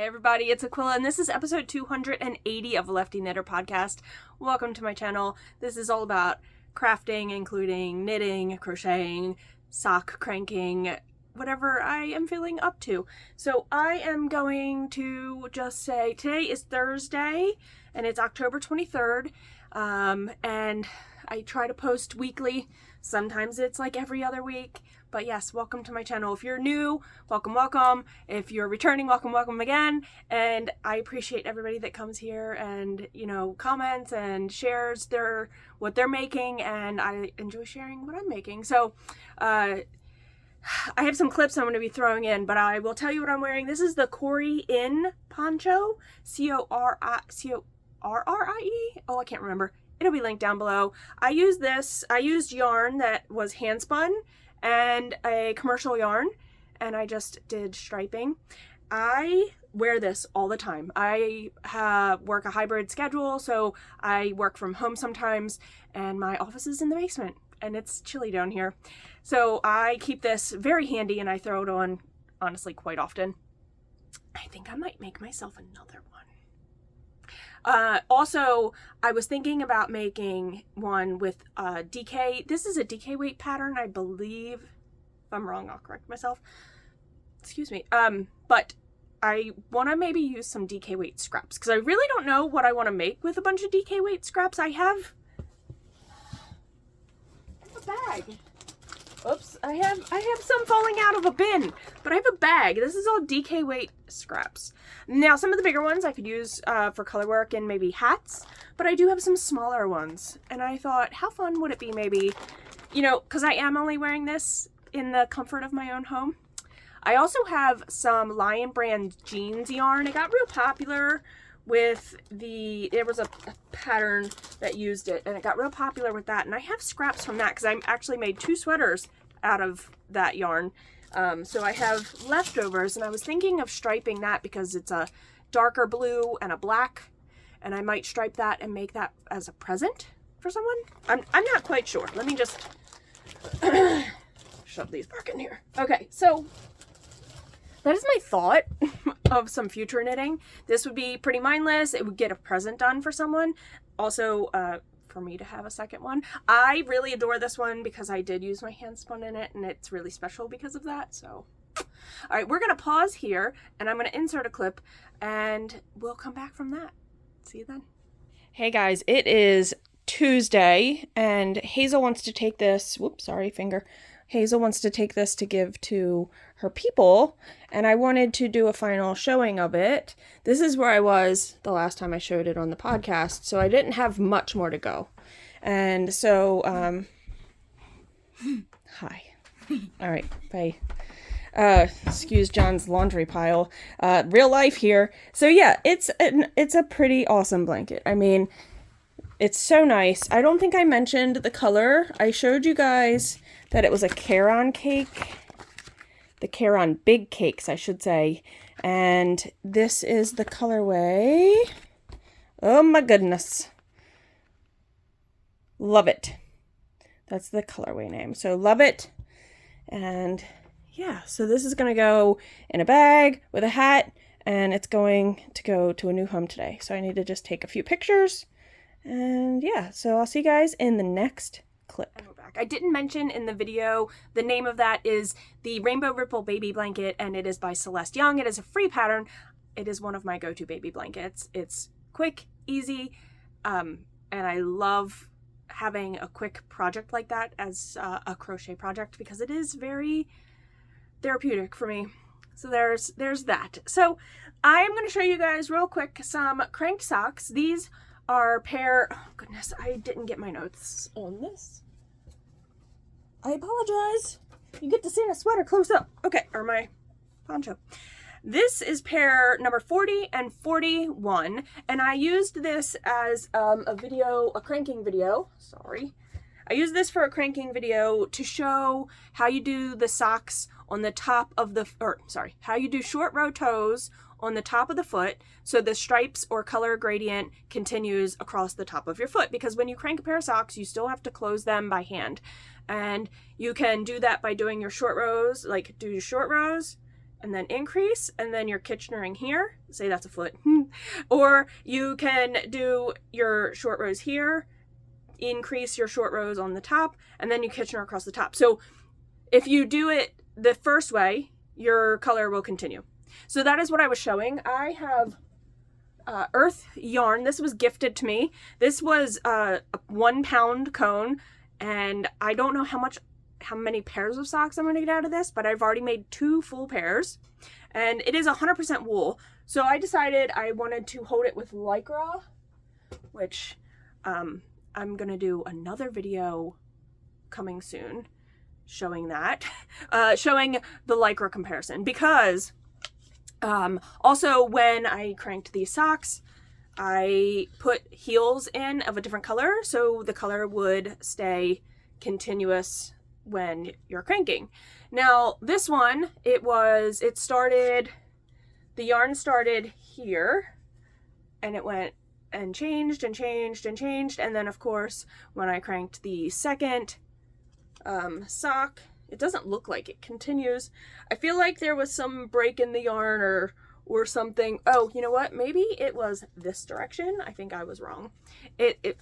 Hey everybody, it's Aquila, and this is episode 280 of Lefty Knitter Podcast. Welcome to my channel. This is all about crafting, including knitting, crocheting, sock cranking, whatever I am feeling up to. So I am going to just say today is Thursday, and it's October 23rd, and I try to post weekly. Sometimes it's like every other week. But yes, welcome to my channel. If you're new, welcome, welcome. If you're returning, welcome, welcome again. And I appreciate everybody that comes here and, comments and shares what they're making. And I enjoy sharing what I'm making. So I have some clips I'm going to be throwing in, but I will tell you what I'm wearing. This is the Coorie In Poncho, C-O-R-R-I-E. Oh, I can't remember. It'll be linked down below. I used yarn that was hand spun and a commercial yarn, and I just did striping. I wear this all the time. I work a hybrid schedule, so I work from home sometimes, and my office is in the basement, and it's chilly down here. So I keep this very handy, and I throw it on, honestly, quite often. I think I might make myself another one. Also, I was thinking about making one with DK. This is a DK weight pattern, I believe. If I'm wrong, I'll correct myself. Excuse me. But I want to maybe use some DK weight scraps because I really don't know what I want to make with a bunch of DK weight scraps. I have a bag. Oops, I have some falling out of a bin, but I have a bag. This is all DK weight scraps. Now, some of the bigger ones I could use for color work and maybe hats, but I do have some smaller ones. And I thought, how fun would it be maybe, because I am only wearing this in the comfort of my own home. I also have some Lion Brand jeans yarn. It got real popular with there was a pattern that used it, and it got real popular with that, and I have scraps from that because I actually made 2 sweaters out of that yarn. So I have leftovers, and I was thinking of striping that because it's a darker blue and a black, and I might stripe that and make that as a present for someone. I'm not quite sure. Let me just shove these back in here. Okay, so that is my thought of some future knitting. This would be pretty mindless. It would get a present done for someone. Also, for me to have a second one. I really adore this one because I did use my hand spun in it, and it's really special because of that. So, all right, we're going to pause here, and I'm going to insert a clip, and we'll come back from that. See you then. Hey guys, it is Tuesday, and Hazel wants to take this. Whoops, sorry, finger. Hazel wants to take this to give to her people, and I wanted to do a final showing of it. This is where I was the last time I showed it on the podcast, so I didn't have much more to go. And so, hi. All right, bye. Excuse John's laundry pile. Real life here. So yeah, it's a pretty awesome blanket. I mean, it's so nice. I don't think I mentioned the color. I showed you guys that it was a Caron cake. The Caron Big Cakes, I should say. And this is the colorway. Oh my goodness. Love It. That's the colorway name. So Love It. And yeah, so this is going to go in a bag with a hat. And it's going to go to a new home today. So I need to just take a few pictures. And yeah, so I'll see you guys in the next clip. And we're back. I didn't mention in the video, the name of that is the Rainbow Ripple Baby Blanket, and it is by Celeste Young. It is a free pattern. It is one of my go-to baby blankets. It's quick, easy, and I love having a quick project like that as a crochet project because it is very therapeutic for me. So there's that. So I am going to show you guys real quick some cranked socks. These are oh goodness, I didn't get my notes on this. I apologize. You get to see my sweater close up. Okay, or my poncho. This is pair number 40 and 41, and I used this as a cranking video. Sorry. I used this for a cranking video to show how you do the socks on the top of how you do short row toes on the top of the foot so the stripes or color gradient continues across the top of your foot, because when you crank a pair of socks you still have to close them by hand, and you can do that by doing your short rows, like do your short rows and then increase, and then you're Kitchenering here, say that's a foot, or you can do your short rows here, increase your short rows on the top, and then you Kitchener across the top. So if you do it the first way, your color will continue. So that is what I was showing. I have Urth yarn. This was gifted to me. This was a 1 pound cone, and I don't know how many pairs of socks I'm going to get out of this, but I've already made 2 full pairs, and it is 100% wool. So I decided I wanted to hold it with Lycra, which I'm going to do another video coming soon showing that, showing the Lycra comparison, because also when I cranked these socks, I put heels in of a different color, so the color would stay continuous when you're cranking. Now this one, the yarn started here, and it went and changed and changed and changed, and then of course when I cranked the second sock, it doesn't look like it continues. I feel like there was some break in the yarn or something. Oh, you know what? Maybe it was this direction. I think I was wrong. It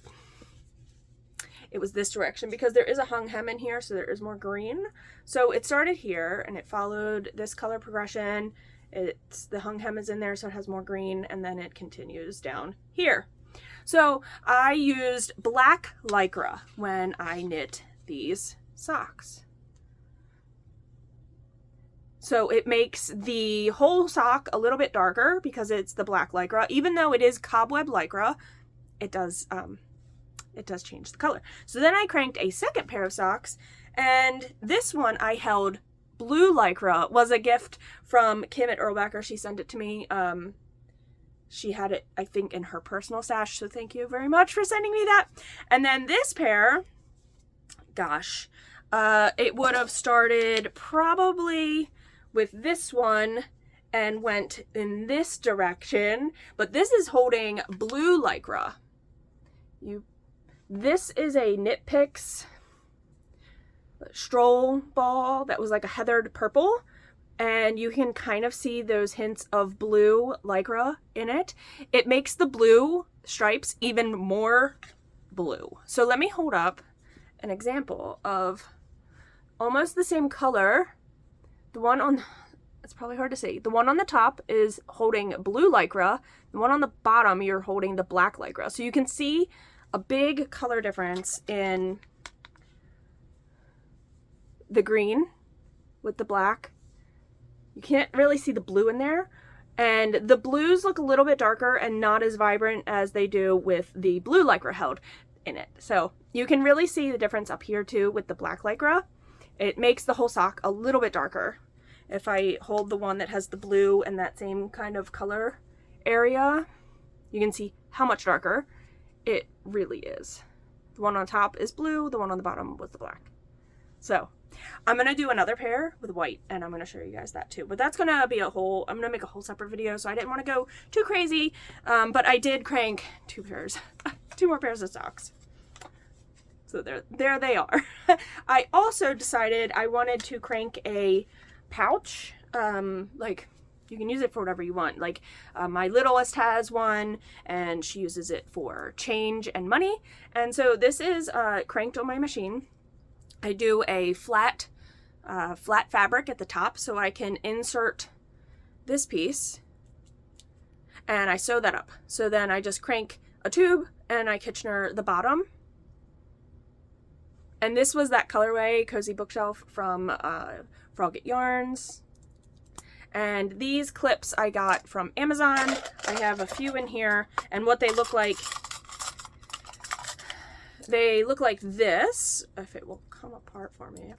was this direction, because there is a hung hem in here, so there is more green. So it started here and it followed this color progression. The hung hem is in there, so it has more green, and then it continues down here. So I used black Lycra when I knit these socks. So it makes the whole sock a little bit darker because it's the black Lycra. Even though it is cobweb Lycra, it does change the color. So then I cranked a second pair of socks, and this one I held blue Lycra. Was a gift from Kim at Erlbacher. She sent it to me. She had it, I think, in her personal stash, so thank you very much for sending me that. And then this pair, gosh, it would have started probably with this one and went in this direction, but this is holding blue Lycra. This is a Knit Picks stroll ball that was like a heathered purple, and you can kind of see those hints of blue Lycra in it. It makes the blue stripes even more blue. So let me hold up an example of almost the same color. The one on, it's probably hard to see. The one on the top is holding blue Lycra. The one on the bottom, you're holding the black Lycra. So you can see a big color difference in the green with the black. You can't really see the blue in there. And the blues look a little bit darker and not as vibrant as they do with the blue Lycra held in it. So you can really see the difference up here too with the black Lycra. It makes the whole sock a little bit darker. If I hold the one that has the blue and that same kind of color area, you can see how much darker it really is. The one on top is blue, the one on the bottom was the black. So I'm going to do another pair with white, and I'm going to show you guys that too. But that's going to be I'm going to make a whole separate video, so I didn't want to go too crazy. But I did crank 2 more pairs of socks. So there they are. I also decided I wanted to crank a pouch. Like, you can use it for whatever you want. Like, my littlest has one, and she uses it for change and money. And so this is cranked on my machine. I do a flat fabric at the top, so I can insert this piece, and I sew that up. So then I just crank a tube, and I Kitchener the bottom. And this was that colorway Cozy Bookshelf from Frogget Yarns. And these clips I got from Amazon. I have a few in here, and what they look like this. If it will come apart for me.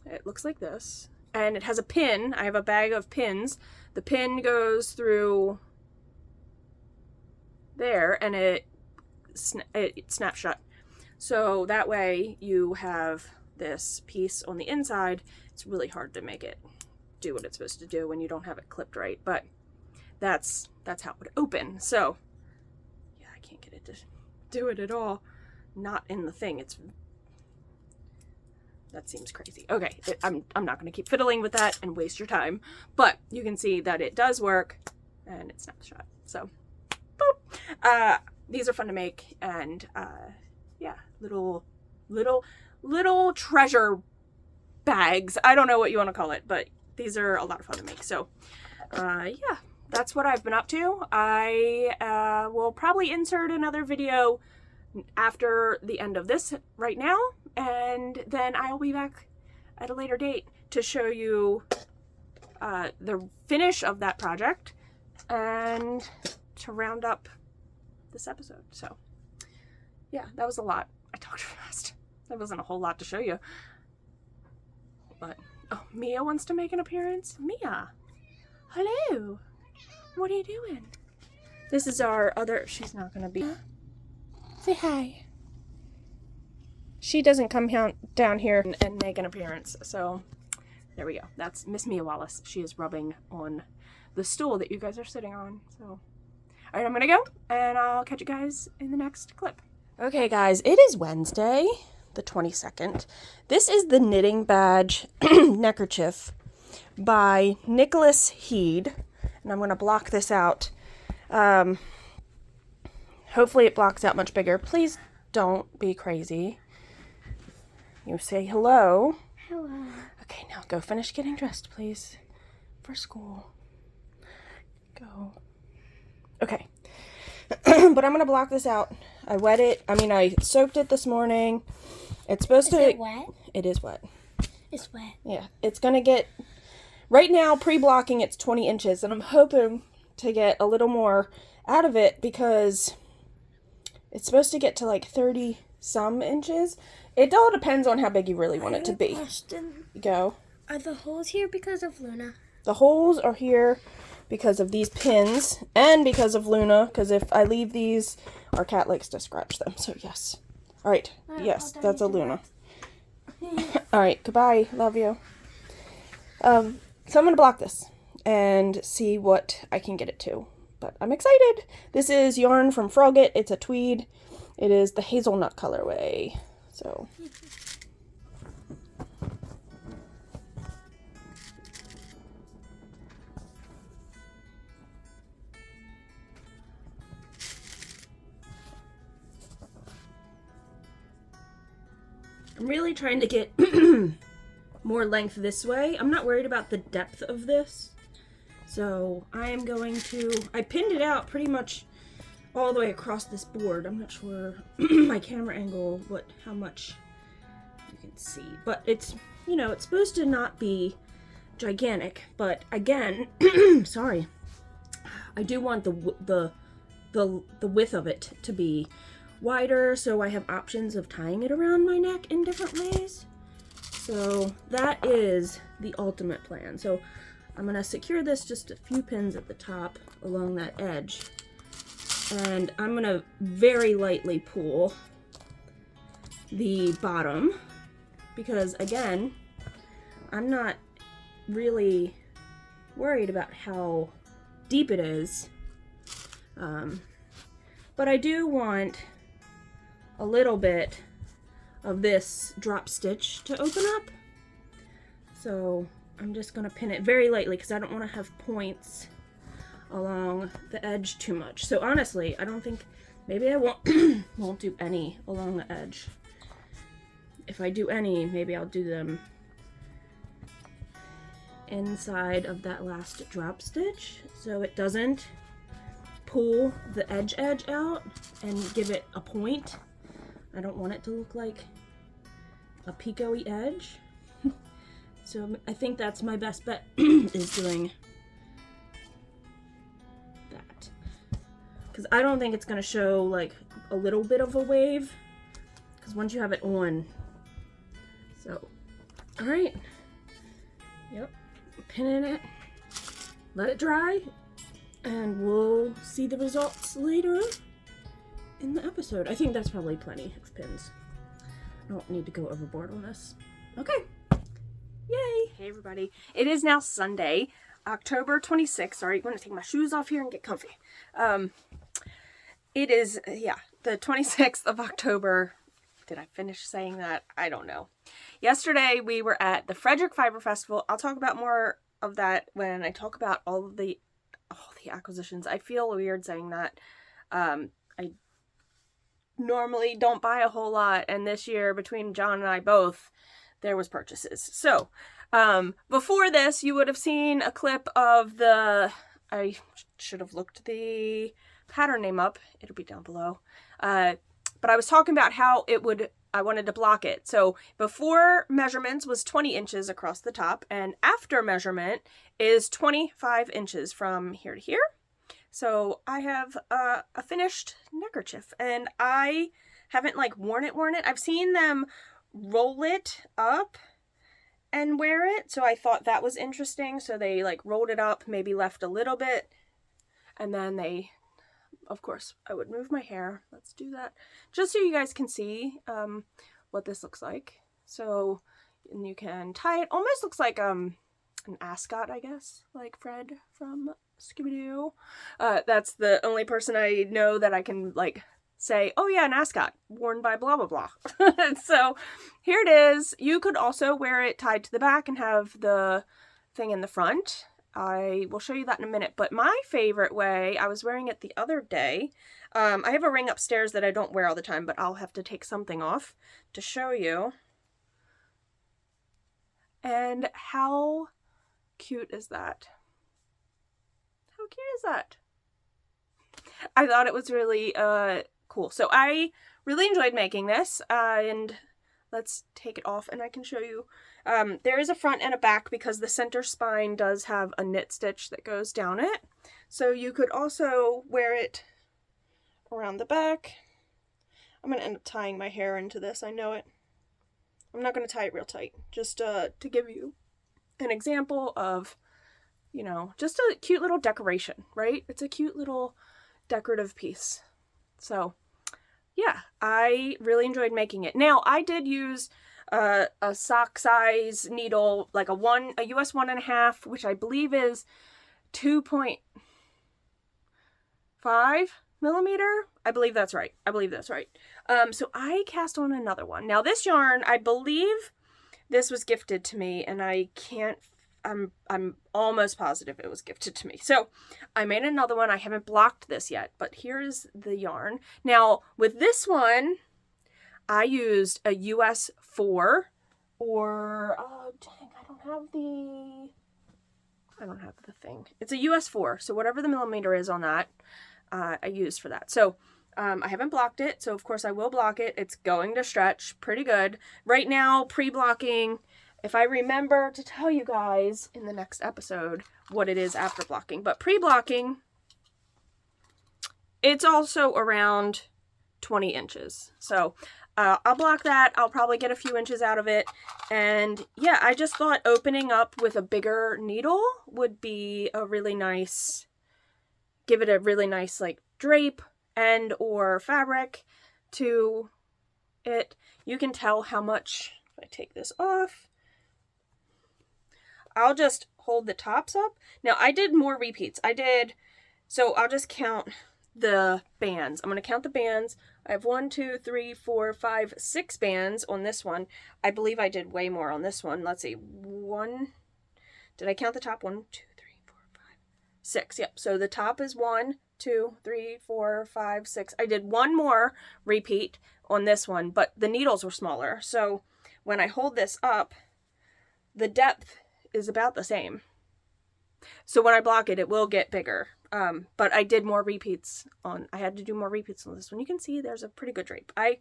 It looks like this. And it has a pin. I have a bag of pins. The pin goes through there, and it snaps shut. So that way you have this piece on the inside. It's really hard to make it do what it's supposed to do when you don't have it clipped right, but that's how it would open. So yeah, I can't get it to do it at all. Not in the thing. That seems crazy. Okay, I'm not going to keep fiddling with that and waste your time. But you can see that it does work, and it snaps shut. So, boop. These are fun to make, and yeah, little treasure bags. I don't know what you want to call it, but these are a lot of fun to make. So, yeah, that's what I've been up to. I will probably insert another video after the end of this right now, and then I'll be back at a later date to show you the finish of that project and to round up this episode. So yeah, that was a lot. I talked fast. There wasn't a whole lot to show you, but oh, Mia wants to make an appearance. Mia, hello, what are you doing? This is our other, she's not gonna be, say hi. She doesn't come down here and make an appearance, so there we go. That's Miss Mia Wallace. She is rubbing on the stool that you guys are sitting on. So, all right, I'm gonna go, and I'll catch you guys in the next clip. Okay, guys, it is Wednesday, the 22nd. This is the Knitting Badge Neckerchief by Niklas Heed, and I'm gonna block this out. Hopefully it blocks out much bigger. Please don't be crazy. You say hello. Hello. Okay, now go finish getting dressed, please, for school. Go. Okay. But I'm going to block this out. I wet it. I soaked it this morning. It's supposed to... Is it wet? It is wet. It's wet. Yeah. It's going to get... Right now, pre-blocking, it's 20 inches. And I'm hoping to get a little more out of it because it's supposed to get to like 30-some inches. It all depends on how big you really want it to be. Question. Go. Are the holes here because of Luna? The holes are here because of these pins and because of Luna, because if I leave these, our cat likes to scratch them. So yes. All right. Yes, that's a Luna. All right. Goodbye. Love you. So I'm going to block this and see what I can get it to. But I'm excited. This is yarn from Frogget. It's a tweed. It is the hazelnut colorway. So... I'm really trying to get more length this way. I'm not worried about the depth of this. So I am going to, I pinned it out pretty much all the way across this board. I'm not sure my camera angle, how much you can see. But it's, it's supposed to not be gigantic. But again, sorry, I do want the width of it to be wider, so I have options of tying it around my neck in different ways. So that is the ultimate plan. So I'm gonna secure this just a few pins at the top along that edge, and I'm gonna very lightly pull the bottom because again, I'm not really worried about how deep it is, but I do want a little bit of this drop stitch to open up. So I'm just going to pin it very lightly because I don't want to have points along the edge too much. So honestly, I don't think, maybe I won't do any along the edge. If I do any, maybe I'll do them inside of that last drop stitch so it doesn't pull the edge out and give it a point. I don't want it to look like a pico-y edge. So I think that's my best bet is doing that. Because I don't think it's going to show like a little bit of a wave. Because once you have it on. So, alright. Yep. Pinning it. Let it dry. And we'll see the results later in the episode. I think that's probably plenty of pins. I don't need to go overboard on this. Okay. Yay! Hey everybody. It is now Sunday, October 26th. Sorry, I'm going to take my shoes off here and get comfy. It is, the 26th of October. Did I finish saying that? I don't know. Yesterday we were at the Frederick Fiber Festival. I'll talk about more of that when I talk about all the acquisitions. I feel weird saying that. I normally don't buy a whole lot, and this year between John and I both, there was purchases. So before this, you would have seen a clip of I should have looked the pattern name up. It'll be down below. But I was talking about how I wanted to block it. So before measurements was 20 inches across the top, and after measurement is 25 inches from here to here. So I have a finished neckerchief, and I haven't like worn it. I've seen them roll it up and wear it, so I thought that was interesting. So they like rolled it up, maybe left a little bit, and then they, of course, I would move my hair. Let's do that just so you guys can see what this looks like. So, and you can tie it. Almost looks like an ascot, I guess, like Fred from Scooby-Doo. That's the only person I know that I can like say, oh yeah, an ascot worn by blah blah blah. So here it is. You could also wear it tied to the back and have the thing in the front. I will show you that in a minute, but my favorite way, I was wearing it the other day. I have a ring upstairs that I don't wear all the time, but I'll have to take something off to show you. And how cute is that? How cute is that? I thought it was really cool. So I really enjoyed making this, and let's take it off and I can show you. There is a front and a back because the center spine does have a knit stitch that goes down it. So you could also wear it around the back. I'm going to end up tying my hair into this. I know it. I'm not going to tie it real tight. Just to give you an example of, you know, just a cute little decoration, right? It's a cute little decorative piece. So yeah, I really enjoyed making it. Now, I did use a sock size needle, like a US 1.5, which I believe is 2.5 millimeter. I believe that's right. So I cast on another one. Now this yarn, I believe this was gifted to me, and I'm almost positive it was gifted to me. So I made another one. I haven't blocked this yet, but here's the yarn. Now with this one, I used a US 4 or, oh dang, I don't have the thing. It's a US 4. So whatever the millimeter is on that, I used for that. So I haven't blocked it. So of course I will block it. It's going to stretch pretty good. Right now, pre-blocking, if I remember to tell you guys in the next episode what it is after blocking, but pre-blocking, it's also around 20 inches. So I'll block that. I'll probably get a few inches out of it. And yeah, I just thought opening up with a bigger needle would be a really nice, give it a really nice like drape and or fabric to it. You can tell how much, if I take this off, I'll just hold the tops up. Now I did more repeats. So I'll just count the bands. I'm going to count the bands. I have 1, 2, 3, 4, 5, 6 bands on this one. I believe I did way more on this one. Let's see. Did I count the top? 1, 2, 3, 4, 5, 6. Yep. So the top is 1, 2, 3, 4, 5, 6. I did one more repeat on this one, but the needles were smaller. So when I hold this up, the depth is about the same. So when I block it, it will get bigger. But I did more repeats I had to do more repeats on this one. You can see there's a pretty good drape. I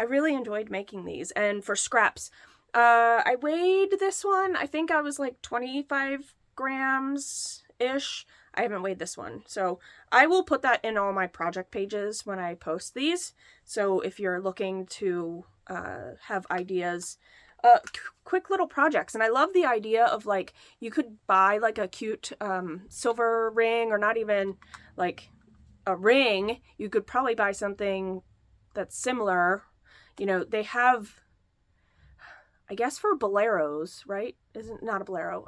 really enjoyed making these. And for scraps, I weighed this one. I think I was like 25 grams-ish. I haven't weighed this one. So I will put that in all my project pages when I post these. So if you're looking to have ideas, quick little projects. And I love the idea of like, you could buy like a cute silver ring, or not even like a ring. You could probably buy something that's similar. You know, they have, I guess for boleros, right? Isn't not a bolero.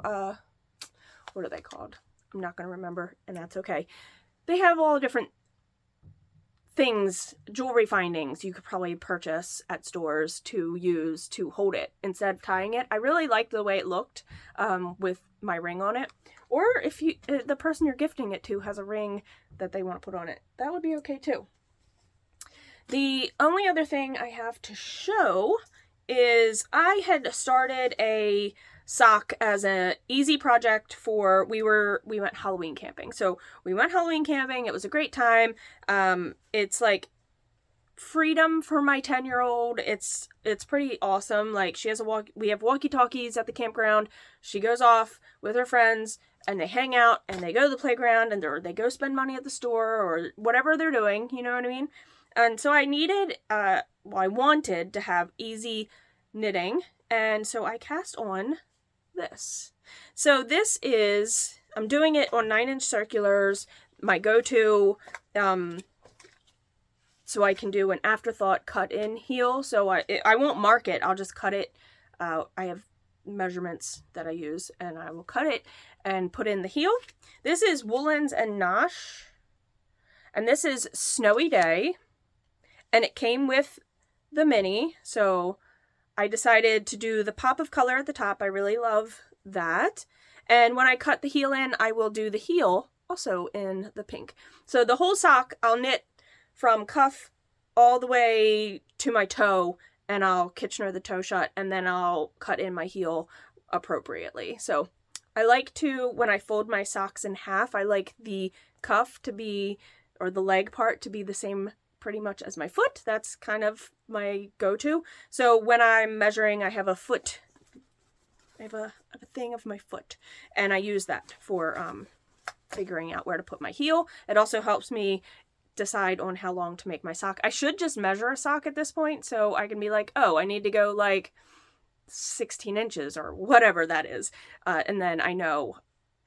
What are they called? I'm not going to remember, and that's okay. They have all different things, jewelry findings you could probably purchase at stores to use to hold it instead of tying it. I really liked the way it looked with my ring on it. Or if you, the person you're gifting it to has a ring that they want to put on it, that would be okay too. The only other thing I have to show is I had started a sock as an easy project for, we went Halloween camping. So we went Halloween camping. It was a great time. It's like freedom for my 10-year-old. It's pretty awesome. Like she has we have walkie-talkies at the campground. She goes off with her friends and they hang out and they go to the playground and they go spend money at the store or whatever they're doing. You know what I mean? And so I needed, I wanted to have easy knitting. And so I cast on this. So this is, I'm doing it on 9-inch circulars, my go-to, so I can do an afterthought cut-in heel. So I won't mark it, I'll just cut it. I have measurements that I use, and I will cut it and put in the heel. This is Woolens and Nosh, and this is Snowy Day. And it came with the mini, so I decided to do the pop of color at the top. I really love that. And when I cut the heel in, I will do the heel also in the pink. So the whole sock, I'll knit from cuff all the way to my toe, and I'll Kitchener the toe shut, and then I'll cut in my heel appropriately. So I like to, when I fold my socks in half, I like the cuff to be, or the leg part to be the same pretty much as my foot. That's kind of my go-to. So when I'm measuring, I have a foot, I have a thing of my foot, and I use that for figuring out where to put my heel. It also helps me decide on how long to make my sock. I should just measure a sock at this point so I can be like, oh, I need to go like 16 inches or whatever that is. And then I know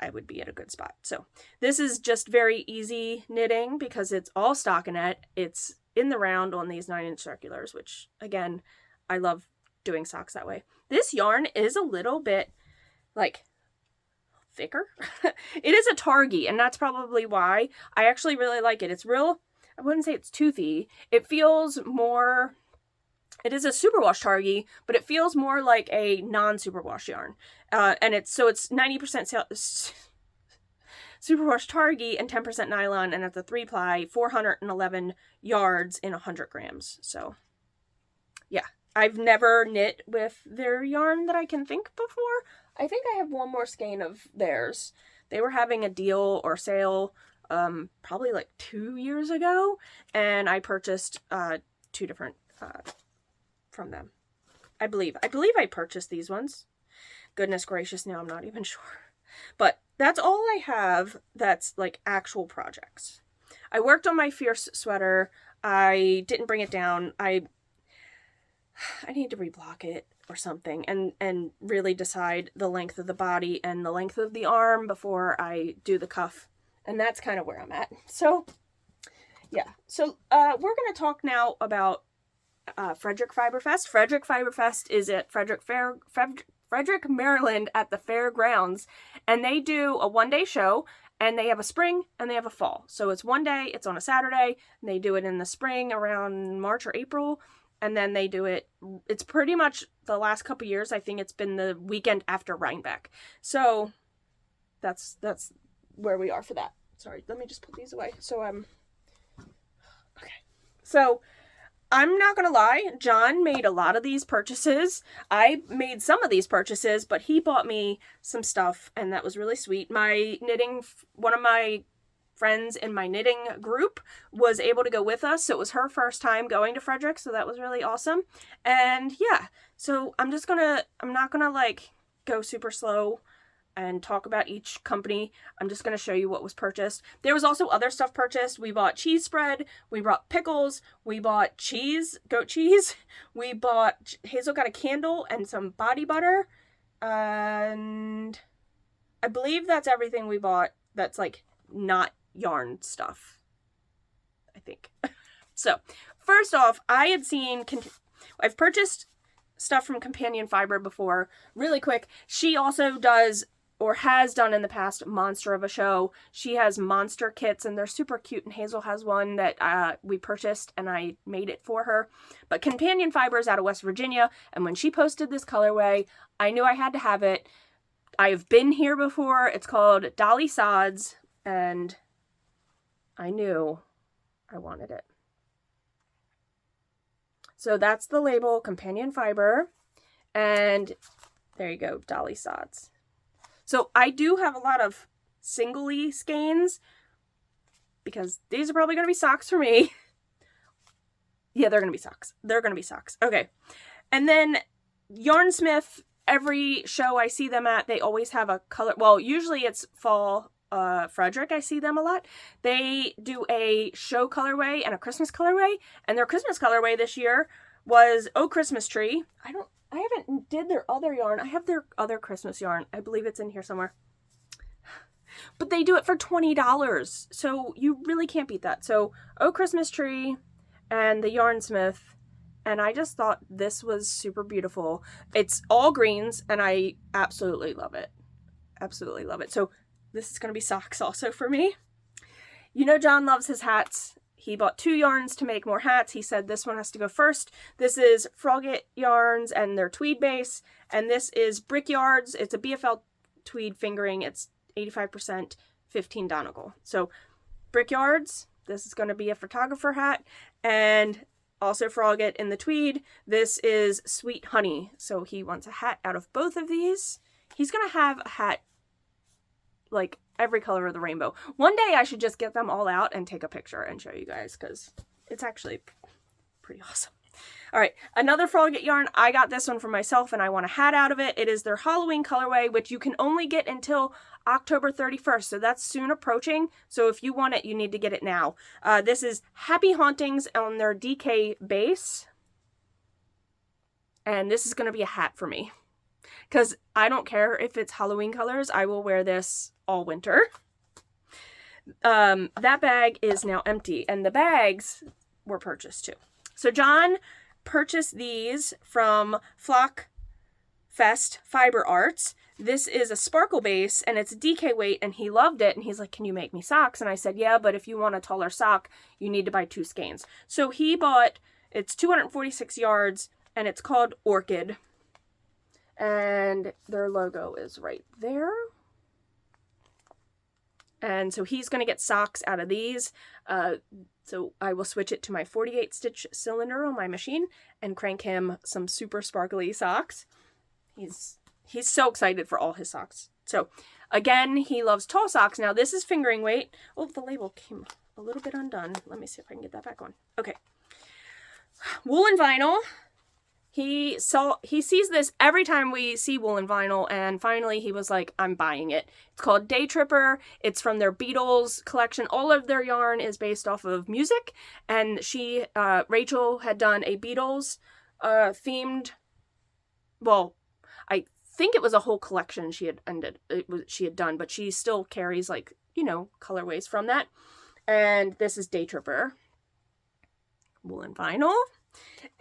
I would be at a good spot. So this is just very easy knitting because it's all stockinette. It's in the round on these 9-inch circulars, which again, I love doing socks that way. This yarn is a little bit like thicker. It is a Targhee, and that's probably why I actually really like it. It's real, I wouldn't say it's toothy. It feels more, it is a superwash Targhee, but it feels more like a non-superwash yarn. And it's 90% superwash Targhee and 10% nylon, and it's a 3-ply, 411 yards in 100 grams. So yeah, I've never knit with their yarn that I can think before. I think I have one more skein of theirs. They were having a deal or sale probably like 2 years ago, and I purchased 2 different from them. I believe I purchased these ones. Goodness gracious, now I'm not even sure. But that's all I have that's like actual projects. I worked on my Fierce sweater. I didn't bring it down. I need to reblock it or something and really decide the length of the body and the length of the arm before I do the cuff. And that's kind of where I'm at. So yeah. So we're going to talk now about Frederick Fiber Fest. Frederick Fiber Fest is at Frederick, Maryland at the fairgrounds, and they do a 1-day show, and they have a spring and they have a fall. So it's 1 day, it's on a Saturday, and they do it in the spring around March or April, and then they do it, it's pretty much the last couple years, I think it's been the weekend after Rhinebeck. So that's where we are for that. Sorry, let me just put these away. So okay. So I'm not going to lie, John made a lot of these purchases. I made some of these purchases, but he bought me some stuff, and that was really sweet. My knitting, one of my friends in my knitting group was able to go with us, so it was her first time going to Frederick, so that was really awesome. And yeah, so I'm not going to like go super slow and talk about each company. I'm just going to show you what was purchased. There was also other stuff purchased. We bought cheese spread, we bought pickles, we bought cheese, goat cheese, we bought, Hazel got a candle and some body butter, and I believe that's everything we bought that's like not yarn stuff, I think. So first off, I've purchased stuff from Companion Fiber before. Really quick, she also does or has done in the past, monster of a show. She has monster kits, and they're super cute, and Hazel has one that we purchased, and I made it for her. But Companion Fiber is out of West Virginia, and when she posted this colorway, I knew I had to have it. I've been here before. It's called Dolly Sods, and I knew I wanted it. So that's the label, Companion Fiber, and there you go, Dolly Sods. So I do have a lot of singly skeins because these are probably going to be socks for me. Yeah, they're going to be socks. They're going to be socks. Okay. And then Yarnsmith, every show I see them at, they always have a color. Well, usually it's fall. Frederick, I see them a lot. They do a show colorway and a Christmas colorway. And their Christmas colorway this year was Oh Christmas Tree. I haven't did their other yarn. I have their other Christmas yarn. I believe it's in here somewhere. But they do it for $20. So you really can't beat that. So Oh Christmas Tree and the Yarnsmith. And I just thought this was super beautiful. It's all greens and I absolutely love it. Absolutely love it. So this is going to be socks also for me. You know John loves his hats. He bought 2 yarns to make more hats. He said this one has to go first. This is Frogget yarns and their tweed base. And this is Brickyards. It's a BFL tweed fingering. It's 85% 15 Donegal. So Brickyards, this is going to be a photographer hat. And also Frogget in the tweed. This is Sweet Honey. So he wants a hat out of both of these. He's going to have a hat like every color of the rainbow. One day I should just get them all out and take a picture and show you guys because it's actually pretty awesome. All right, another Frogget yarn. I got this one for myself and I want a hat out of it. It is their Halloween colorway, which you can only get until October 31st. So that's soon approaching. So if you want it, you need to get it now. This is Happy Hauntings on their DK base. And this is going to be a hat for me. Because I don't care if it's Halloween colors. I will wear this all winter. That bag is now empty. And the bags were purchased too. So John purchased these from FlockFest Fiber Arts. This is a sparkle base and it's DK weight and he loved it. And he's like, can you make me socks? And I said, yeah, but if you want a taller sock, you need to buy 2 skeins. So he bought, it's 246 yards and it's called Orchid. And their logo is right there. And so he's going to get socks out of these. So I will switch it to my 48 stitch cylinder on my machine and crank him some super sparkly socks. He's so excited for all his socks. So again, he loves tall socks. Now this is fingering weight. Oh, the label came a little bit undone. Let me see if I can get that back on. Okay. Woolen vinyl. He sees this every time we see Woolen vinyl, and finally he was like, I'm buying it. It's called Day Tripper. It's from their Beatles collection. All of their yarn is based off of music, and Rachel had done a Beatles themed, well, I think it was a whole collection she had done, but she still carries like, you know, colorways from that. And this is Day Tripper. Woolen vinyl.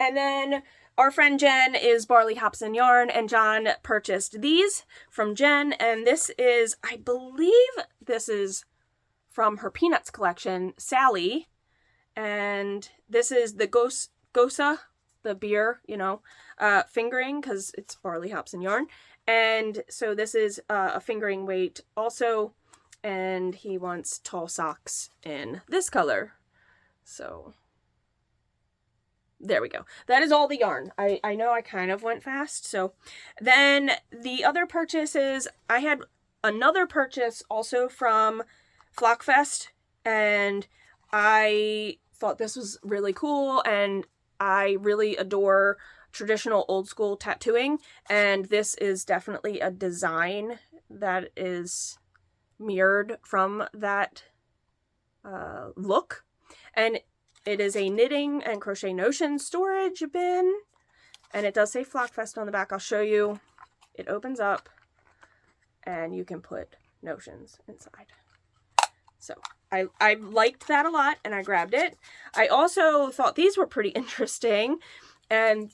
And then our friend Jenn is Barley Hops and Yarn, and John purchased these from Jenn, and this is, I believe this is from her Peanuts collection, Sally, and this is the Gosa, the beer, you know, fingering, because it's Barley Hops and Yarn, and so this is a fingering weight also, and he wants tall socks in this color, so there we go. That is all the yarn. I know I kind of went fast. So then the other purchases, I had another purchase also from FlockFest, and I thought this was really cool, and I really adore traditional old school tattooing, and this is definitely a design that is mirrored from that look. And it is a knitting and crochet notion storage bin, and it does say FlockFest on the back. I'll show you. It opens up, and you can put notions inside. So I liked that a lot, and I grabbed it. I also thought these were pretty interesting, and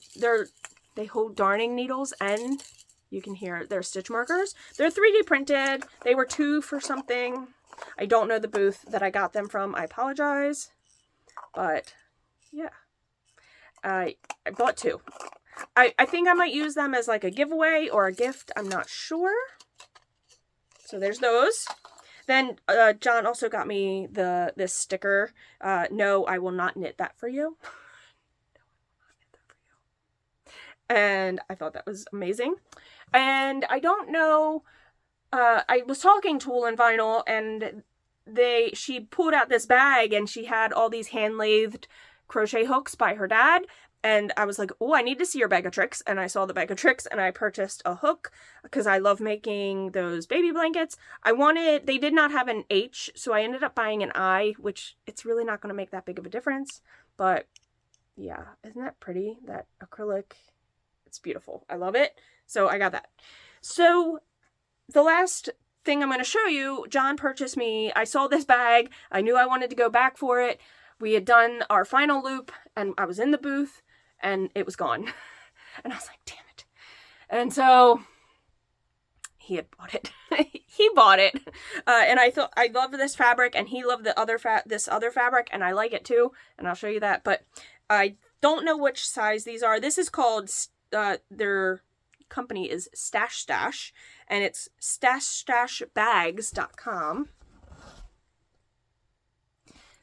they hold darning needles and You can hear they're stitch markers. They're 3D printed. They were $2 for something. I don't know the booth that I got them from. I apologize. But yeah, I bought 2. I think I might use them as like a giveaway or a gift. I'm not sure. So there's those. Then John also got me this sticker. No, I will not knit that for you. And I thought that was amazing. And I don't know, I was talking to Wool and Vinyl, and she pulled out this bag, and she had all these hand-lathed crochet hooks by her dad, and I was like, oh, I need to see your bag of tricks, and I saw the bag of tricks, and I purchased a hook, because I love making those baby blankets. They did not have an H, so I ended up buying an I, which it's really not going to make that big of a difference, but yeah, isn't that pretty, that acrylic? It's beautiful. I love it. So I got that. So the last thing I'm going to show you, John purchased me. I saw this bag. I knew I wanted to go back for it. We had done our final loop and I was in the booth and it was gone. And I was like, damn it. And so he had bought it. He bought it. And I thought, I love this fabric and he loved this other fabric and I like it too. And I'll show you that. But I don't know which size these are. This is called their company is Stash, and it's stashbags.com.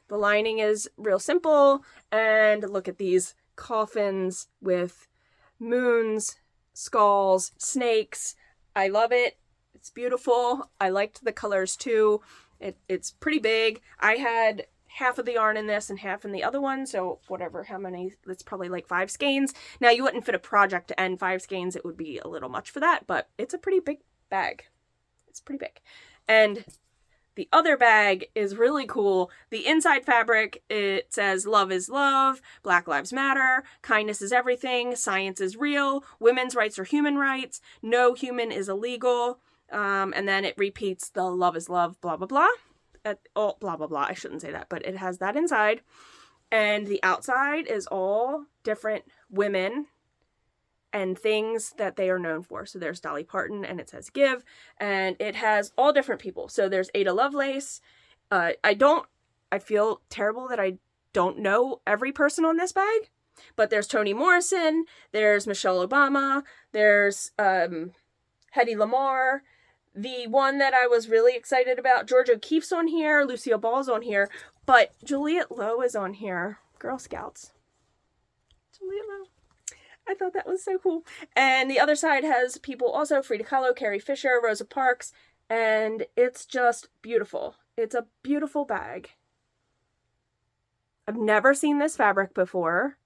The lining is real simple, and look at these coffins with moons, skulls, snakes. I love it. It's beautiful. I liked the colors too. It's pretty big. I had half of the yarn in this and half in the other one, so whatever, how many, it's probably like 5 skeins. Now you wouldn't fit a project to end 5 skeins, it would be a little much for that, but it's a pretty big bag. It's pretty big. And the other bag is really cool. The inside fabric, it says love is love, Black Lives Matter, kindness is everything, science is real, women's rights are human rights, no human is illegal, and then it repeats the love is love, blah blah blah. Blah blah blah, I shouldn't say that, but it has that inside, and the outside is all different women and things that they are known for. So there's Dolly Parton and it says give, and it has all different people. So there's Ada Lovelace. I feel terrible that I don't know every person on this bag, but there's Toni Morrison, there's Michelle Obama, there's Hedy Lamarr. The one that I was really excited about, George O'Keeffe's on here, Lucille Ball's on here, but Juliette Lowe is on here. Girl Scouts. Juliette Lowe. I thought that was so cool. And the other side has people also, Frida Kahlo, Carrie Fisher, Rosa Parks, and it's just beautiful. It's a beautiful bag. I've never seen this fabric before.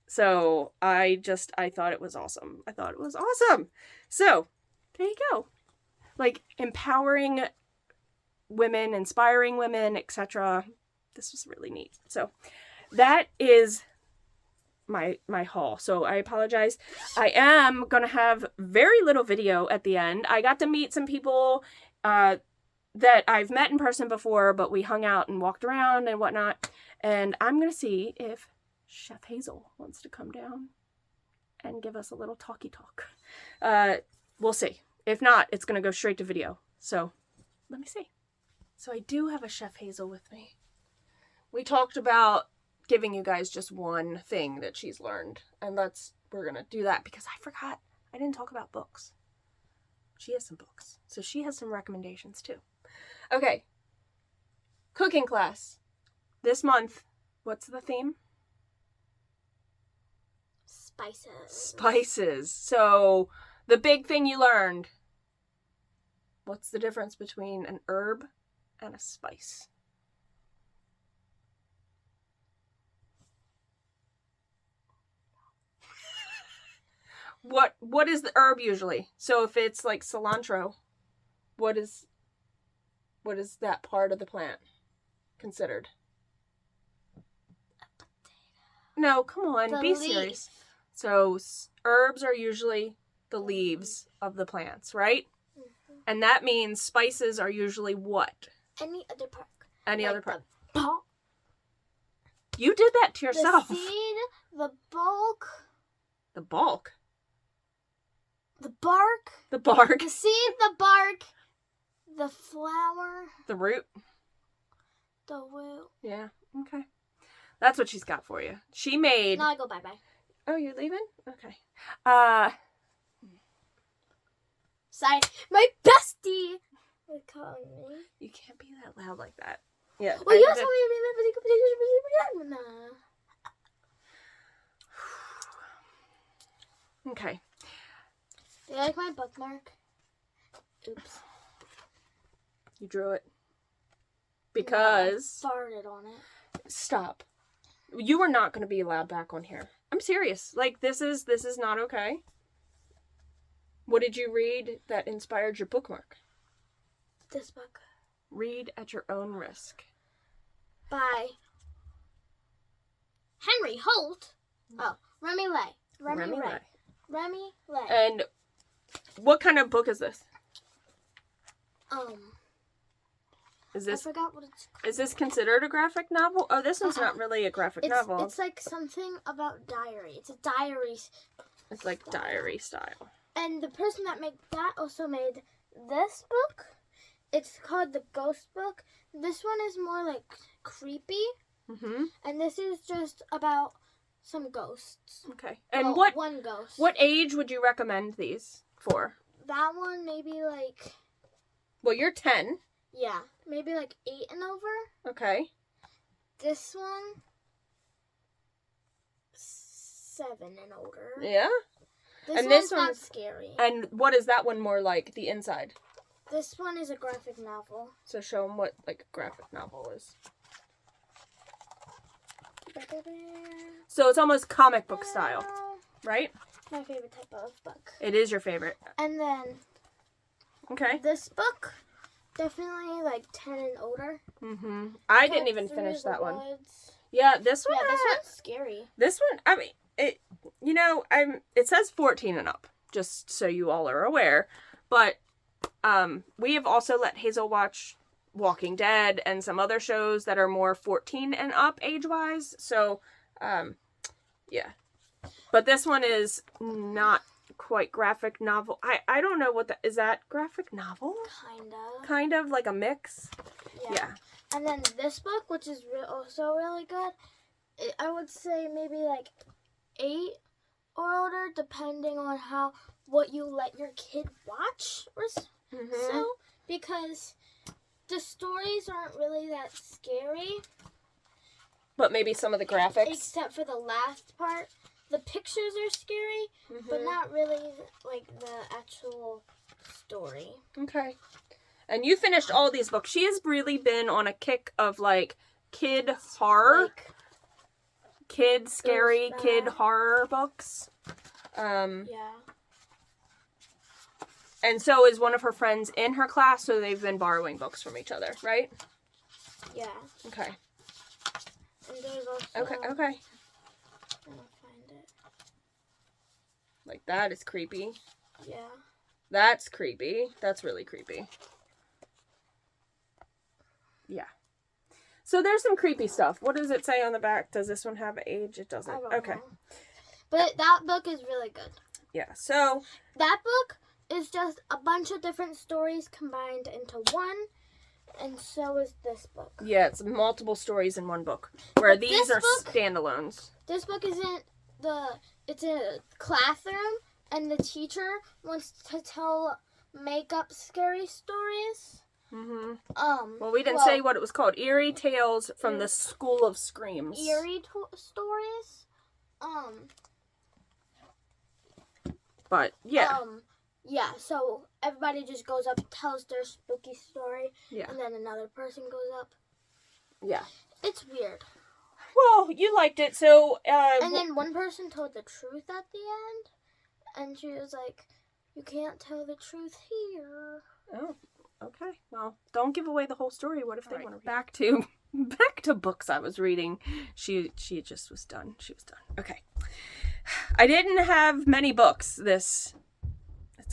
So I thought it was awesome. I thought it was awesome. So there you go. Like empowering women, inspiring women, etc. This was really neat. So that is my haul. So I apologize. I am going to have very little video at the end. I got to meet some people that I've met in person before, but we hung out and walked around and whatnot. And I'm going to see if Chef Hazel wants to come down and give us a little talky talk. We'll see. If not, it's going to go straight to video. So, let me see. So I do have a Chef Hazel with me. We talked about giving you guys just one thing that she's learned. And we're going to do that because I forgot. I didn't talk about books. She has some books. So she has some recommendations too. Okay. Cooking class. This month, what's the theme? Spices. So, the big thing you learned. What's the difference between an herb and a spice? What is the herb usually? So if it's like cilantro, what is that part of the plant considered? No, come on, be serious. So herbs are usually the leaves of the plants, right? Mm-hmm. And that means spices are usually what? Any other part. Any other part. The bulk. You did that to yourself. The seed, the bulk. The bulk? The bark. The bark. The seed, the bark, the flower, The root. the root. Yeah. Okay. That's what she's got for you. She made... Now I go bye-bye. Oh, you're leaving? Okay. Sorry. My bestie was calling me. You can't be that loud like that. Yeah. Well, you told me to be Okay. Do you like my bookmark? Oops. You drew it. Because... No, I farted on it. Stop. You are not going to be allowed back on here. I'm serious. Like, this is not okay. What did you read that inspired your bookmark? This book. Read at your own risk. By Henry Holt. Oh, Remy Lay. Remy Lay. And what kind of book is this? Is I this forgot what it's called. Is this considered a graphic novel? Oh, this one's not really a graphic novel. It's like something about diary. It's a diary. It's like diary style. And the person that made that also made this book. It's called The Ghost Book. This one is more like creepy. Mm-hmm. And this is just about some ghosts. Okay. And one ghost. What age would you recommend these for? That one maybe like... Well, you're 10. Yeah. Maybe like 8 and over. Okay. This one... 7 and older. Yeah? This one's not scary. And what is that one more like, the inside? This one is a graphic novel. So show them what, like, a graphic novel is. So it's almost comic book style, right? My favorite type of book. It is your favorite. And then... Okay. This book, definitely like 10 and older. Mm-hmm. I didn't even finish that one. Woods. Yeah, this one. Yeah, this one's scary. This one, I mean, it says 14 and up, just so you all are aware. But we have also let Hazel watch Walking Dead and some other shows that are more 14 and up age-wise. So, yeah. But this one is not quite graphic novel. I don't know what is that graphic novel? Kind of like a mix. Yeah. And then this book, which is also really good, I would say maybe like 8 or older, depending on what you let your kid watch or so, because the stories aren't really that scary. But maybe some of the graphics. Except for the last part. The pictures are scary, but not really like the actual story. Okay. And you finished all these books. She has really been on a kick of like kid horror. Kid scary, kid horror books. Yeah. And so is one of her friends in her class, so they've been borrowing books from each other, right? Yeah. Okay. And there's also... Okay. Like, that is creepy. Yeah. That's creepy. That's really creepy. Yeah. So there's some creepy stuff. What does it say on the back? Does this one have age? It doesn't. I don't know. But that book is really good. Yeah, so... That book is just a bunch of different stories combined into one. And so is this book. Yeah, it's multiple stories in one book. Where these are standalones. This book isn't it's in a classroom, and the teacher wants to tell make-up scary stories. Well, we didn't say what it was called. Eerie Tales from the School of Screams. Eerie stories. But yeah. Yeah. So everybody just goes up, tells their spooky story. Yeah. And then another person goes up. Yeah. It's weird. Well, you liked it, so... and then one person told the truth at the end, and she was like, you can't tell the truth here. Oh, okay. Well, don't give away the whole story. What if they want to read? Back to books I was reading. She just was done. She was done. Okay. I didn't have many books It's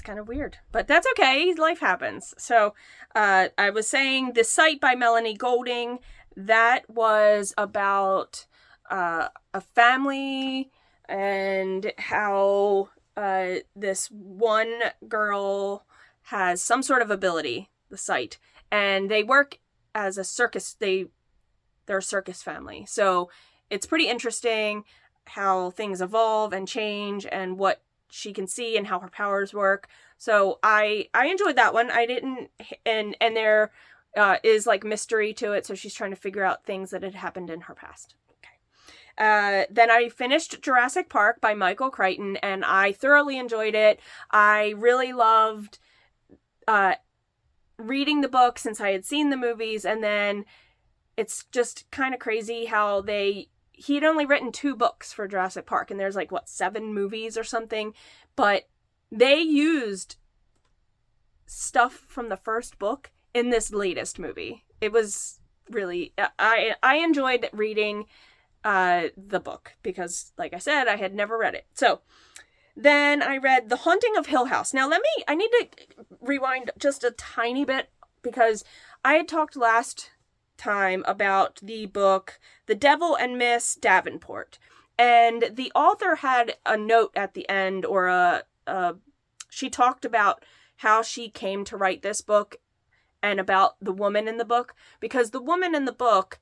kind of weird, but that's okay. Life happens. So, I was saying The Sight by Melanie Golding. That was about a family and how this one girl has some sort of ability, the sight, and they work as a circus. They're a circus family. So it's pretty interesting how things evolve and change and what she can see and how her powers work. So I enjoyed that one. I didn't, and there is like mystery to it. So she's trying to figure out things that had happened in her past. Then I finished Jurassic Park by Michael Crichton, and I thoroughly enjoyed it. I really loved reading the book since I had seen the movies, and then it's just kind of crazy how he'd only written 2 books for Jurassic Park, and there's like, 7 movies or something, but they used stuff from the first book in this latest movie. It was really, I enjoyed reading the book because, like I said, I had never read it. So then I read The Haunting of Hill House. Now I need to rewind just a tiny bit because I had talked last time about the book The Devil and Miss Davenport, and the author had a note at the end, or she talked about how she came to write this book and about the woman in the book, because the woman in the book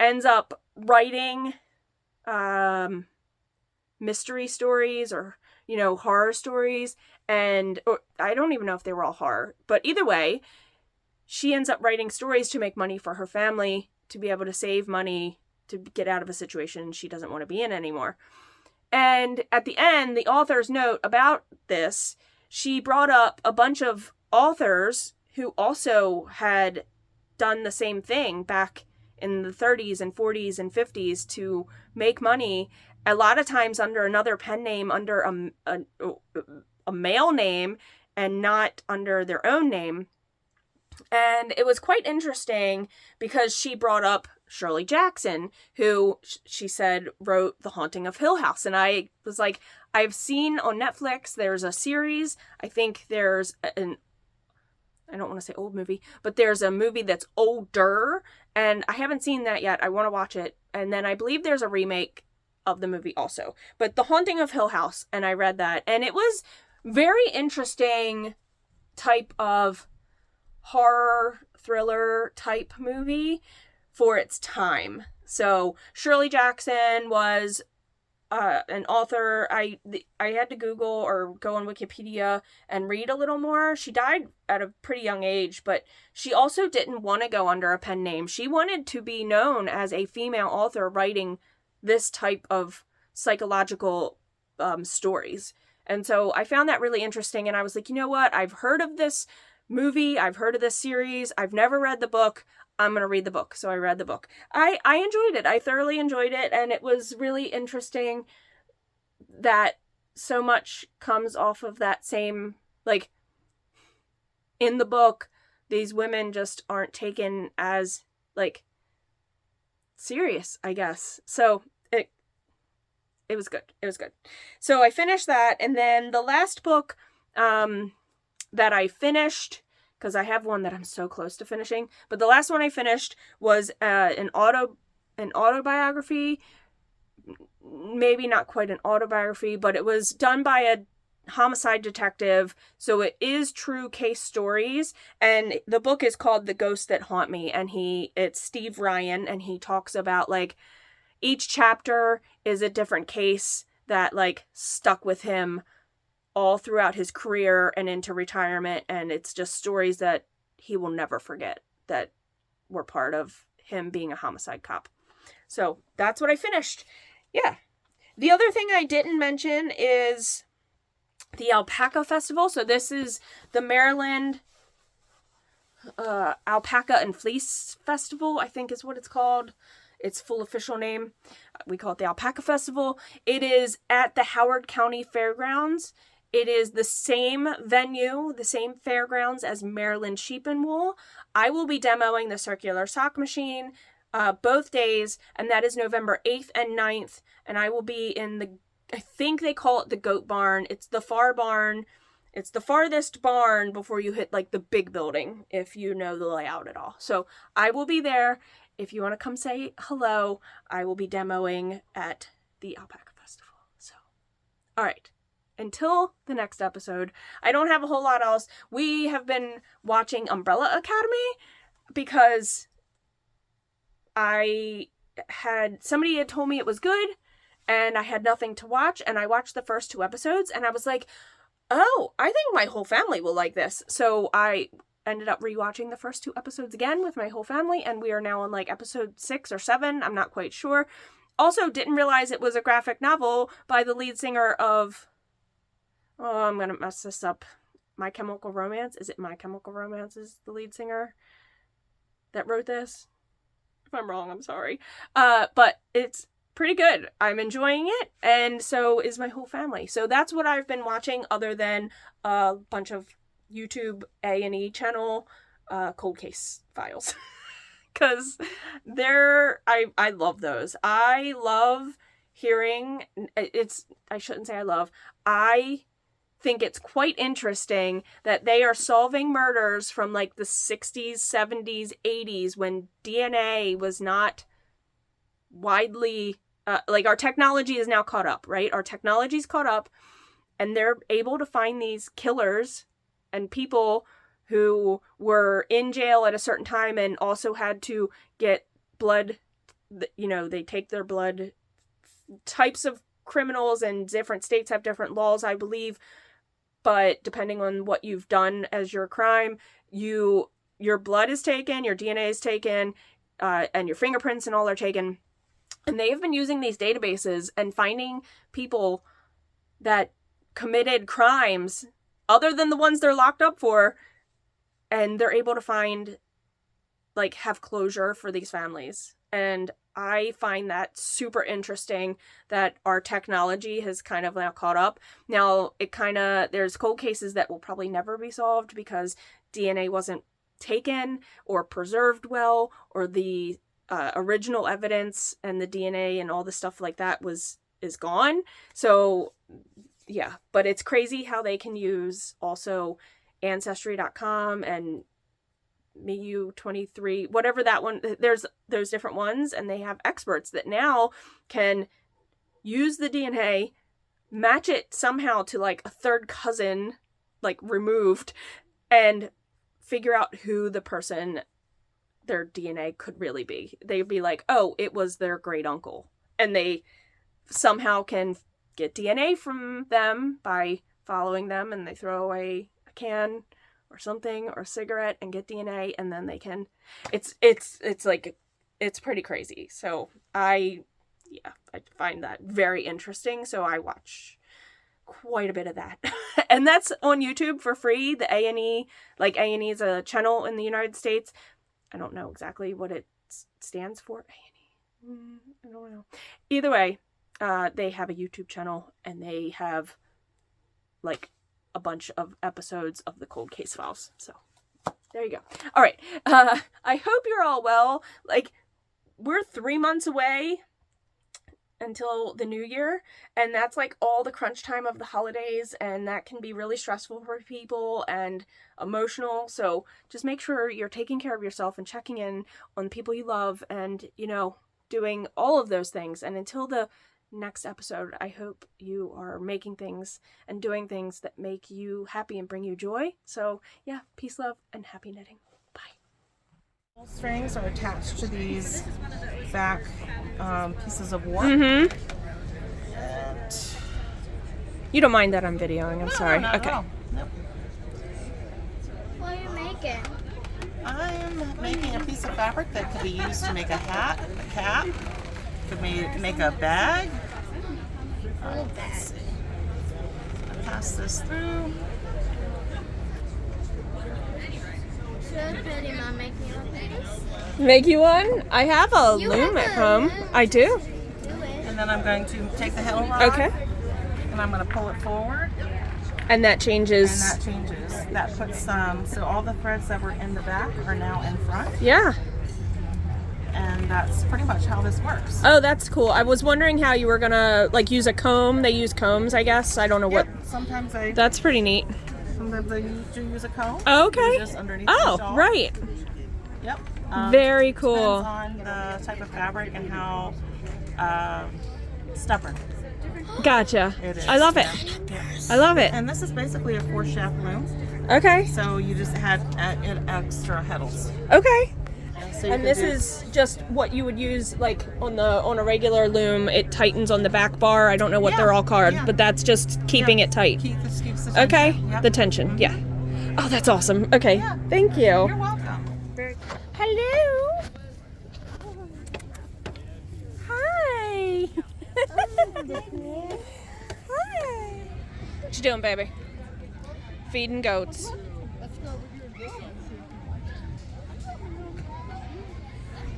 ends up writing mystery stories or, horror stories, and I don't even know if they were all horror, but either way, she ends up writing stories to make money for her family, to be able to save money to get out of a situation she doesn't want to be in anymore. And at the end, the author's note about this, she brought up a bunch of authors who also had done the same thing back in the 30s and 40s and 50s to make money, a lot of times under another pen name, under a male name, and not under their own name. And it was quite interesting because she brought up Shirley Jackson, who she said wrote The Haunting of Hill House. And I was like, I've seen on Netflix, there's a series. I think there's I don't want to say old movie, but there's a movie that's older, and I haven't seen that yet. I want to watch it. And then I believe there's a remake of the movie also. But The Haunting of Hill House, and I read that, and it was very interesting type of horror thriller type movie for its time. So Shirley Jackson was an author. I had to Google or go on Wikipedia and read a little more. She died at a pretty young age, but she also didn't want to go under a pen name. She wanted to be known as a female author writing this type of psychological stories. And so I found that really interesting, and I was like, you know what? I've heard of this movie, I've heard of this series, I've never read the book, I'm going to read the book. So I read the book. I enjoyed it. I thoroughly enjoyed it, and it was really interesting that so much comes off of that same, like, in the book, these women just aren't taken as, like, serious, I guess. So it was good. It was good. So I finished that, and then the last book that I finished, because I have one that I'm so close to finishing, but the last one I finished was an autobiography, maybe not quite an autobiography, but it was done by a homicide detective, so it is true case stories, and the book is called The Ghosts That Haunt Me, and it's Steve Ryan, and he talks about, like, each chapter is a different case that, like, stuck with him all throughout his career and into retirement, and it's just stories that he will never forget that were part of him being a homicide cop. So that's what I finished. Yeah. The other thing I didn't mention is the Alpaca Festival. So this is the Maryland Alpaca and Fleece Festival, I think is what it's called. Its full official name. We call it the Alpaca Festival. It is at the Howard County Fairgrounds. It is the same venue, the same fairgrounds as Maryland Sheep and Wool. I will be demoing the circular sock machine both days, and that is November 8th and 9th, and I will be in I think they call it the Goat Barn. It's the far barn. It's the farthest barn before you hit, like, the big building, if you know the layout at all. So I will be there. If you want to come say hello, I will be demoing at the Alpaca Festival. So, all right. until the next episode, I don't have a whole lot else. We have been watching Umbrella Academy because somebody had told me it was good and I had nothing to watch, and I watched the first 2 episodes and I was like, oh, I think my whole family will like this. So I ended up rewatching the first 2 episodes again with my whole family, and we are now on like episode 6 or 7. I'm not quite sure. Also, didn't realize it was a graphic novel by the lead singer of, oh, I'm gonna mess this up, My Chemical Romance. Is it My Chemical Romance is the lead singer that wrote this? If I'm wrong, I'm sorry. But it's pretty good. I'm enjoying it, and so is my whole family. So that's what I've been watching, other than a bunch of YouTube A&E channel cold case files. Because I love those. I love hearing, I shouldn't say I think it's quite interesting that they are solving murders from like the 60s, 70s, 80s, when DNA was not widely, like our technology is now caught up, right? Our technology's caught up, and they're able to find these killers and people who were in jail at a certain time and also had to get blood, they take their blood. Types of criminals in different states have different laws, I believe, but depending on what you've done as your crime, your blood is taken, your DNA is taken, and your fingerprints and all are taken. And they have been using these databases and finding people that committed crimes other than the ones they're locked up for, and they're able to find, like, have closure for these families. And I find that super interesting that our technology has kind of now caught up. Now, there's cold cases that will probably never be solved because DNA wasn't taken or preserved well, or the original evidence and the DNA and all the stuff like that is gone. So, yeah. But it's crazy how they can use also Ancestry.com and MeU23, whatever that one, there's different ones, and they have experts that now can use the DNA, match it somehow to like a third cousin, like removed, and figure out who the person, their DNA could really be. They'd be like, oh, it was their great uncle. And they somehow can get DNA from them by following them, and they throw away a can or something, or a cigarette, and get DNA, and then they can, it's like, it's pretty crazy. So I find that very interesting. So I watch quite a bit of that. And that's on YouTube for free. The A&E, like A&E is a channel in the United States. I don't know exactly what it stands for. A&E. I don't know. Either way, they have a YouTube channel, and they have like a bunch of episodes of the Cold Case Files. So there you go. All right. I hope you're all well. Like, we're 3 months away until the new year, and that's like all the crunch time of the holidays, and that can be really stressful for people and emotional. So just make sure you're taking care of yourself and checking in on the people you love, and doing all of those things. And until the next episode, I hope you are making things and doing things that make you happy and bring you joy. So yeah, peace, love, and happy knitting. Bye. Strings are attached to these back pieces of warp. Mm-hmm. And you don't mind that I'm videoing? I'm sorry. Not okay. at all. Nope. What are you making? I'm making a piece of fabric that could be used to make a hat, a cap. Could make a bag. Let's see. I'll pass this through. Should Pretty Mom make me one of these? Make you one? I have a loom at home. I do. And then I'm going to take the handle rod. Okay. And I'm going to pull it forward. And that changes. That puts so all the threads that were in the back are now in front. Yeah. And that's pretty much how this works. Oh, that's cool. I was wondering how you were gonna use a comb. They use combs, I guess. I don't know what. Sometimes That's pretty neat. Sometimes I do use a comb. Oh, okay. Just underneath the shawl. Right. Yep. Very cool. Depends on the type of fabric and how stubborn Gotcha. It is. I love it. I love it. And this is basically a 4-shaft loom. Okay. So you just had extra heddles. Okay. So And this is just what you would use like on a regular loom. It tightens on the back bar. I don't know what they're all called, but that's just keeping it tight. Keeps the tension. Okay. Yep. The tension. Yeah. Oh, that's awesome. Okay. Yeah. Thank you. You're welcome. Hello. Hi. Hi. What you doing, baby? Feeding goats.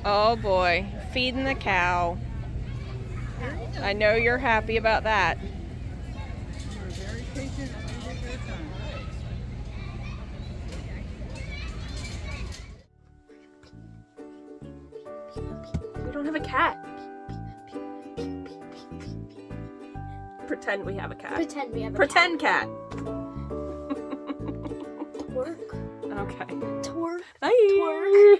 Oh boy, feeding the cow. I know you're happy about that. We don't have a cat. Pretend we have a cat. Pretend we have a Pretend cat. Twerk. Okay. Twerk. Bye.